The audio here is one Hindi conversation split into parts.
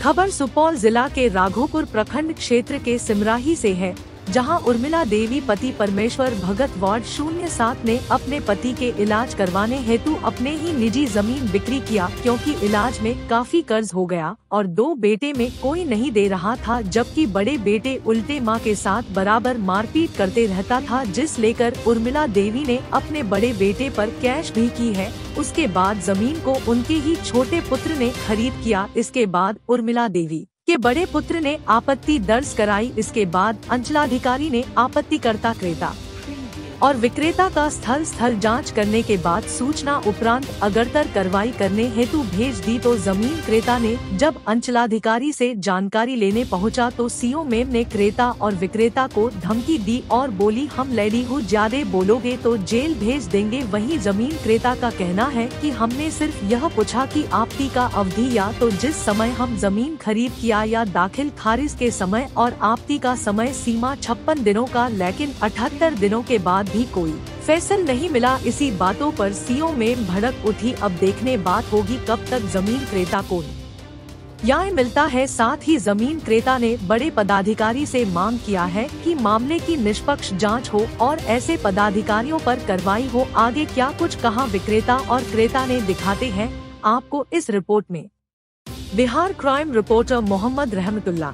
खबर सुपौल जिला के राघोपुर प्रखंड क्षेत्र के सिमराही से है, जहां उर्मिला देवी पति परमेश्वर भगत वार्ड 07 ने अपने पति के इलाज करवाने हेतु अपने ही निजी जमीन बिक्री किया, क्योंकि इलाज में काफी कर्ज हो गया और 2 बेटे में कोई नहीं दे रहा था, जबकि बड़े बेटे उल्टे मां के साथ बराबर मारपीट करते रहता था, जिस लेकर उर्मिला देवी ने अपने बड़े बेटे पर कैश भी की है। उसके बाद जमीन को उनके ही छोटे पुत्र ने खरीद किया। इसके बाद उर्मिला देवी के बड़े पुत्र ने आपत्ति दर्ज कराई। इसके बाद अंचलाधिकारी ने आपत्तिकर्ता क्रेता और विक्रेता का स्थल जांच करने के बाद सूचना उपरांत अगरतर कार्रवाई करने हेतु भेज दी। तो जमीन क्रेता ने जब अंचलाधिकारी से जानकारी लेने पहुंचा तो सीओ मैम ने क्रेता और विक्रेता को धमकी दी और बोली, हम लेडी हूँ, ज्यादा बोलोगे तो जेल भेज देंगे। वहीं जमीन क्रेता का कहना है कि हमने सिर्फ यह पूछा कि आपकी का अवधि या तो जिस समय हम जमीन खरीद किया या दाखिल खारिज के समय और आपकी का समय सीमा 56 दिनों का, लेकिन 78 दिनों के बाद भी कोई फैसल नहीं मिला। इसी बातों पर सीओ में भड़क उठी। अब देखने बात होगी कब तक जमीन क्रेता को न्याय मिलता है। साथ ही जमीन क्रेता ने बड़े पदाधिकारी से मांग किया है कि मामले की निष्पक्ष जांच हो और ऐसे पदाधिकारियों पर कार्रवाई हो। आगे क्या कुछ कहा विक्रेता और क्रेता ने, दिखाते हैं आपको इस रिपोर्ट में। बिहार क्राइम रिपोर्टर मोहम्मद रहमतुल्लाह।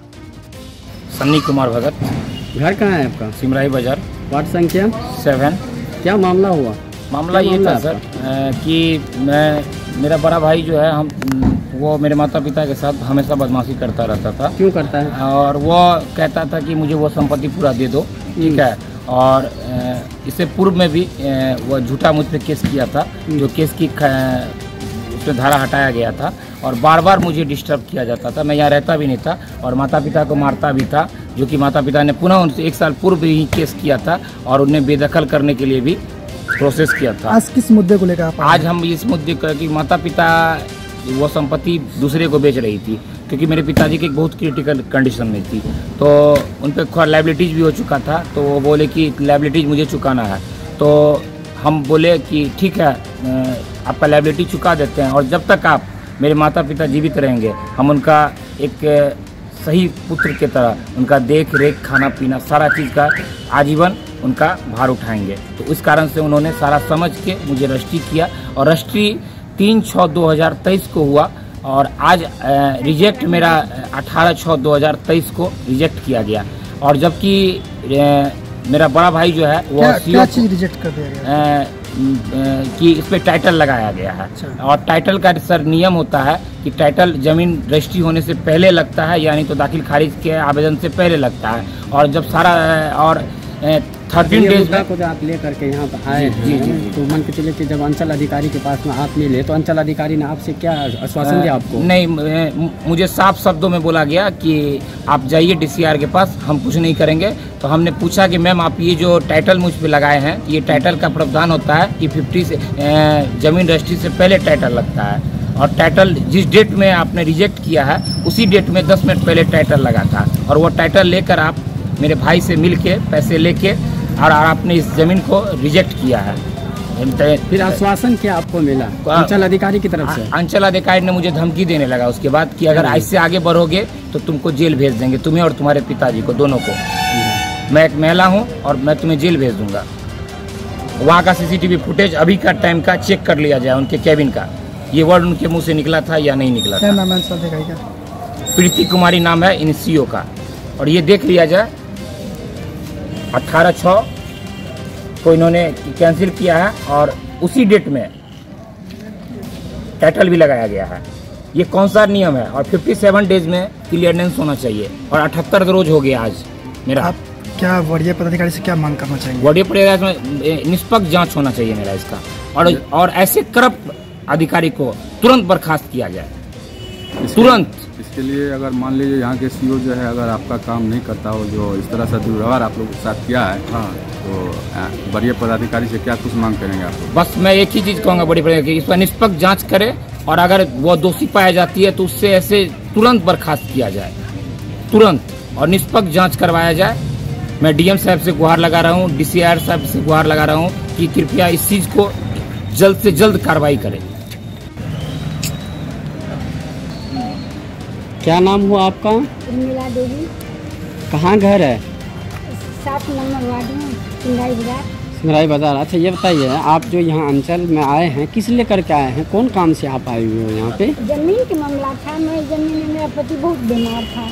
सन्नी कुमार भगत। घर कहाँ है आपका? सिमराही बाजार, वार्ड संख्या 7। क्या मामला हुआ? मामला ये था सर कि मेरा बड़ा भाई जो है, वो मेरे माता पिता के साथ हमेशा बदमाशी करता रहता था। क्यों करता है? और वो कहता था कि मुझे वो संपत्ति पूरा दे दो, ठीक है। और इससे पूर्व में भी वो झूठा मुझ पे केस किया था, जो केस की उसमें धारा हटाया गया था और बार बार मुझे डिस्टर्ब किया जाता था। मैं यहाँ रहता भी नहीं था और माता पिता को मारता भी था, जो कि माता पिता ने पुनः उनसे 1 साल पूर्व ही केस किया था और उन्हें बेदखल करने के लिए भी प्रोसेस किया था। आज किस मुद्दे को लेकर? आज हम इस मुद्दे को कि माता पिता वो संपत्ति दूसरे को बेच रही थी, क्योंकि मेरे पिताजी की एक बहुत क्रिटिकल कंडीशन में थी, तो उन पर लाइबिलिटीज भी हो चुका था। तो वो बोले कि लाइबिलिटीज मुझे चुकाना है। तो हम बोले कि ठीक है, आपका लाइबिलिटी चुका देते हैं और जब तक आप मेरे माता पिता जीवित रहेंगे, हम उनका एक सही पुत्र के तरह उनका देख रेख, खाना पीना, सारा चीज़ का आजीवन उनका भार उठाएंगे। तो इस कारण से उन्होंने सारा समझ के मुझे रजिस्ट्री किया और रजिस्ट्री 3/6/2023 को हुआ और आज रिजेक्ट मेरा 18/6/2023 को रिजेक्ट किया गया। और जबकि मेरा बड़ा भाई जो है वो क्या चीज रिजेक्ट कर दिया गया? कि इस पे टाइटल लगाया गया है। और टाइटल का सर नियम होता है कि टाइटल जमीन रजिस्ट्री होने से पहले लगता है, यानी तो दाखिल खारिज के आवेदन से पहले लगता है। और जब सारा और 13 डेज को जब आप लेकर के यहाँ पर आए हैं, तो मान के चले कि जब अंचल अधिकारी के पास में आप मिले तो अंचल अधिकारी ने आपसे क्या आश्वासन दिया आपको? नहीं, मुझे साफ शब्दों में बोला गया कि आप जाइए DCR के पास, हम कुछ नहीं करेंगे। तो हमने पूछा कि मैम, आप ये जो टाइटल मुझ पे लगाए हैं, ये टाइटल का प्रावधान होता है कि 50 से जमीन रजिस्ट्री से पहले टाइटल लगता है और टाइटल जिस डेट में आपने रिजेक्ट किया है उसी डेट में 10 मिनट पहले टाइटल लगा था। और वो टाइटल लेकर आप मेरे भाई से मिल के पैसे लेके और आपने इस जमीन को रिजेक्ट किया है। फिर आश्वासन क्या आपको मिला अंचल अधिकारी की तरफ से? अंचल अधिकारी ने मुझे धमकी देने लगा उसके बाद कि अगर ऐसे आगे बढ़ोगे तो तुमको जेल भेज देंगे, तुम्हें और तुम्हारे पिताजी को, दोनों को। मैं एक महिला हूँ और मैं तुम्हें जेल भेज दूंगा। वहाँ का CCTV फुटेज अभी का टाइम का चेक कर लिया जाए, उनके कैबिन का। ये वर्ड उनके मुँह से निकला था या नहीं निकला था? नाम है? प्रीति कुमारी नाम है इन CO का। और ये देख लिया जाए, 18/6 को इन्होंने कैंसिल किया है और उसी डेट में टाइटल भी लगाया गया है। ये कौन सा नियम है? और 57 डेज में क्लियरेंस होना चाहिए और 78 रोज हो गया आज मेरा। आप क्या वरीय पदाधिकारी से क्या मांग करना चाहिए? वरीय पदाधिकारी में निष्पक्ष जांच होना चाहिए मेरा इसका, और ऐसे करप्ट अधिकारी को तुरंत बर्खास्त किया जाए, तुरंत। इसके लिए अगर मान लीजिए यहाँ के CO जो है, अगर आपका काम नहीं करता हो, जो इस तरह से दुर्व्यवहार आप लोगों के साथ किया है, हाँ, तो वरीय पदाधिकारी से क्या कुछ मांग करेंगे आप? बस मैं एक ही चीज़ कहूँगा, बड़ी पदाधिकारी इस पर निष्पक्ष जांच करे और अगर वो दोषी पाया जाती है तो उससे ऐसे तुरंत बर्खास्त किया जाए, तुरंत, और निष्पक्ष जाँच करवाया जाए। मैं DM साहब से गुहार लगा रहा हूँ, DCR साहब से गुहार लगा रहा हूँ कि कृपया इस चीज़ को जल्द से जल्द कार्रवाई करें। क्या नाम हुआ आपका? उर्मिला देवी। कहाँ घर है? 7 नंबर वार्ड में, सिंगराई बाजार। सिंगराई बाजार। अच्छा ये बताइए, आप जो यहाँ अंचल में आए हैं किस लिए करके आए हैं, कौन काम से आप आए हुए हो यहाँ पे? जमीन के मामला था। मैं जमीन में, मेरा पति बहुत बीमार था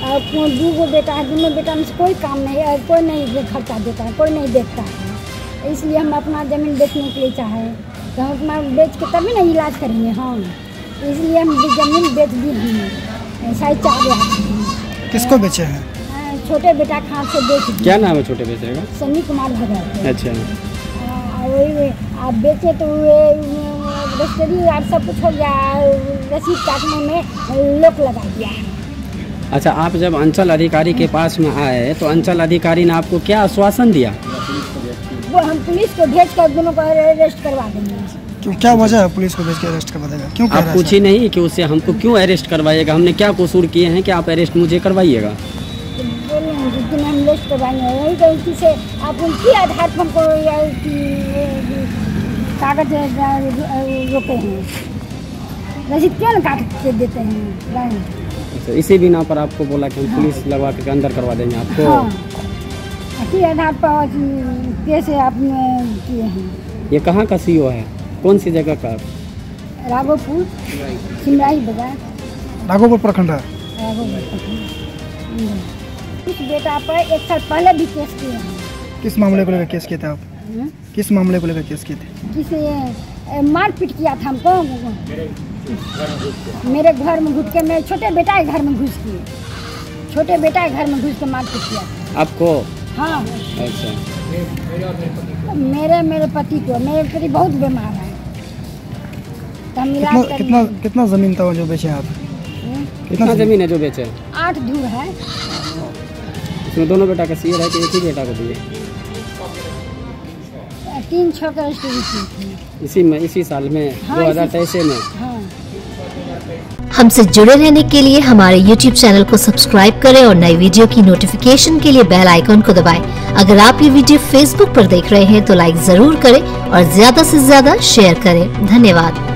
और 2 बेटा है, दोनों बेटा में से कोई काम नहीं है, कोई नहीं खर्चा देता है, कोई नहीं देखता है। इसलिए हम अपना ज़मीन बेचने के लिए चाहे तो हम अपना बेच के तभी ना इलाज करेंगे हम। इसलिए हम ज़मीन बेच दी हैं, 4.5 लाख। किसको बेचे हैं? छोटे बेटा खान से बेच दी। क्या नाम है छोटे बेटे का? सनी कुमार भगत। अच्छा। वही आप बेचे तो रजिस्ट्री और सब कुछ हो गया, रसीद काटने में लोक लगा दिया है। अच्छा, आप जब अंचल अधिकारी के पास में आए तो अंचल अधिकारी ने आपको क्या आश्वासन दिया? वो हम पुलिस को भेज कर दोनों को अरेस्ट करवा देंगे। क्यों, क्या वजह है पुलिस को भेज के अरेस्ट करवा देगा? क्यों? आप पूछी नहीं कि उससे हमको क्यों अरेस्ट करवाइएगा, हमने क्या कसूर किए हैं कि आप अरेस्ट मुझे करवाइएगा? जिस दिन हम लिस्ट करवाएंगे वही गलती से आप उनकी आधार पर हमको कागज रोके हैं, रसीद क्यों न काट के देते हैं? अच्छा, इसी बिना पर आपको बोला कि हम पुलिस लगवा के अंदर करवा देंगे आपको? हाँ, इसी आधार पर कैसे आपने किए हैं। ये कहाँ का सीओ है, कौन सी जगह का? राघोपुर, सिमराही बाजार। राघोपुर प्रखंड है। राघोपुर प्रखंड। इस बेटा पर 1 साल पहले भी केस किए हैं। किस मामले को लेकर केस किए थे आप? किस मामले को लेकर केस किए थे? किसी मारपीट किया था हमको, मेरे घर में घुस के, मेरे छोटे बेटा के घर में घुस के, छोटे बेटा के घर में घुस के मारपीट किया था। आपको? हाँ। अच्छा। मेरे पति को, मेरे पति बहुत बीमार है। कितना जमीन था जो बेचे आप? कितना जमीन है जो बेचे? 8 धूर है। इसमें दोनों बेटा का शेयर है कि एक ही बेटा को दिए? 3 छोटा रजिस्ट्री इसी में, इसी साल में, 2023 में। हाँ। हमसे जुड़े रहने के लिए हमारे YouTube चैनल को सब्सक्राइब करें और नई वीडियो की नोटिफिकेशन के लिए बेल आइकॉन को दबाएं। अगर आप ये वीडियो Facebook पर देख रहे हैं तो लाइक जरूर करें और ज्यादा से ज्यादा शेयर करें। धन्यवाद।